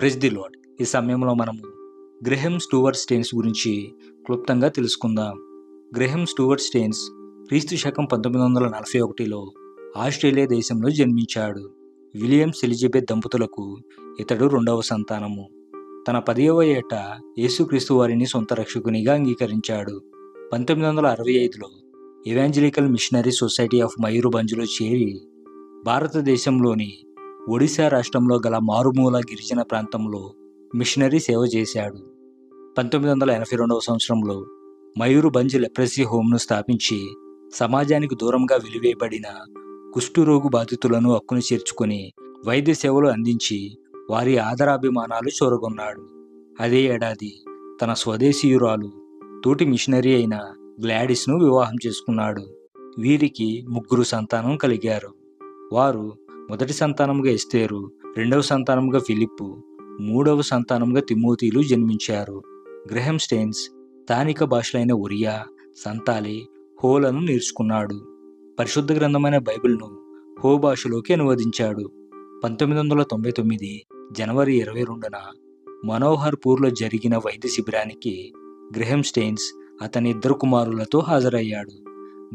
Praise the lord. ఈ సమయంలో మనము గ్రెహం స్టూవర్ట్ స్టెయిన్స్ గురించి క్లుప్తంగా తెలుసుకుందాం. గ్రెహం స్టూవర్ట్ స్టెయిన్స్ క్రీస్తు శకం 1941లో ఆస్ట్రేలియా దేశంలో జన్మించాడు. విలియమ్స్ ఎలిజబెత్ దంపతులకు ఇతడు రెండవ సంతానము. తన 10వ ఏట యేసుక్రీస్తు వారిని సొంత రక్షకునిగా అంగీకరించాడు. 1965లో ఎవాంజలికల్ మిషనరీ సొసైటీ ఆఫ్ మయూర్భంజ్లో చేరి భారతదేశంలోని ఒడిశా రాష్ట్రంలో గల మారుమూల గిరిజన ప్రాంతంలో మిషనరీ సేవ చేశాడు. 1982వ సంవత్సరంలో మయూర్భంజ్ లెప్రసీ హోమ్ను స్థాపించి సమాజానికి దూరంగా వెలివేయబడిన కుష్ఠరోగు బాధితులను హక్కును చేర్చుకొని వైద్య సేవలు అందించి వారి ఆదరాభిమానాలు చూరగొన్నాడు. అదే ఏడాది తన స్వదేశీయురాలు తోటి మిషనరీ అయిన గ్లాడిస్ను వివాహం చేసుకున్నాడు. వీరికి 3 సంతానం కలిగారు. వారు మొదటి సంతానంగా ఎస్తేరు, రెండవ సంతానంగా ఫిలిప్పు, మూడవ సంతానంగా తిమోతిలు జన్మించారు. గ్రెహం స్టెయిన్స్ స్థానిక భాషలైన ఒరియా, సంతాలి, హోలను నేర్చుకున్నాడు. పరిశుద్ధ గ్రంథమైన బైబిల్ను హో భాషలోకి అనువదించాడు. 1999 జనవరి 22న మనోహర్పూర్లో జరిగిన వైద్య శిబిరానికి గ్రెహం స్టెయిన్స్ అతని 2 కుమారులతో హాజరయ్యాడు.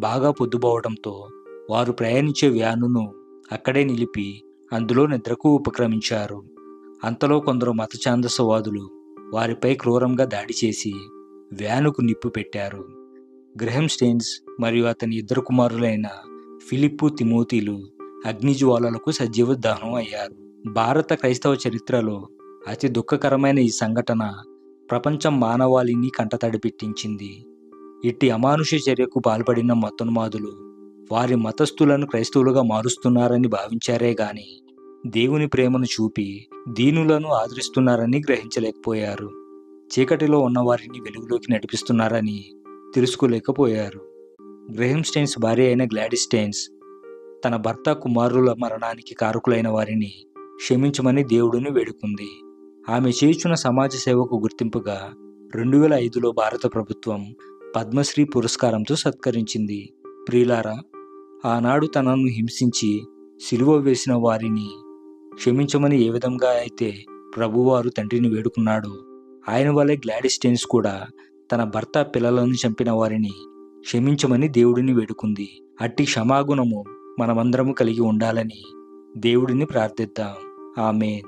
బాగా పొద్దుపోవడంతో వారు ప్రయాణించే వ్యానును అక్కడే నిలిపి అందులో నిద్రకు ఉపక్రమించారు. అంతలో కొందరు మత ఛాందసవాదులు వారిపై క్రూరంగా దాడి చేసి వ్యానుకు నిప్పు పెట్టారు. గ్రెహం స్టెయిన్స్ మరియు అతని 2 కుమారులైన ఫిలిప్పు, తిమోతిలు అగ్నిజ్వాలలకు సజీవ దహనం అయ్యారు. భారత క్రైస్తవ చరిత్రలో అతి దుఃఖకరమైన ఈ సంఘటన ప్రపంచం మానవాళిని కంటతడి పెట్టించింది. ఇట్టి అమానుష చర్యకు పాల్పడిన మతోన్మాదులు వారి మతస్థులను క్రైస్తవులుగా మారుస్తున్నారని భావించారే గాని దేవుని ప్రేమను చూపి దీనులను ఆదరిస్తున్నారని గ్రహించలేకపోయారు. చీకటిలో ఉన్న వారిని వెలుగులోకి నడిపిస్తున్నారని తెలుసుకోలేకపోయారు. గ్రెహం స్టెయిన్స్ భార్య అయిన గ్లాడిస్ స్టెయిన్స్ తన భర్త, కుమారుల మరణానికి కారకులైన వారిని క్షమించమని దేవుడిని వేడుకుంది. ఆమె చేయుచున్న సమాజ సేవకు గుర్తింపుగా 2005లో భారత ప్రభుత్వం పద్మశ్రీ పురస్కారంతో సత్కరించింది. ప్రియులారా, ఆనాడు తనను హింసించి సిలువ వేసిన వారిని క్షమించమని ఏ విధంగా అయితే ప్రభువారు తండ్రిని వేడుకున్నాడో, ఆయన వల్లే గ్లాడిస్ స్టెయిన్స్ కూడా తన భర్త, పిల్లలను చంపిన వారిని క్షమించమని దేవుడిని వేడుకుంది. అట్టి క్షమాగుణము మనమందరము కలిగి ఉండాలని దేవుడిని ప్రార్థిద్దాం. ఆమేన్.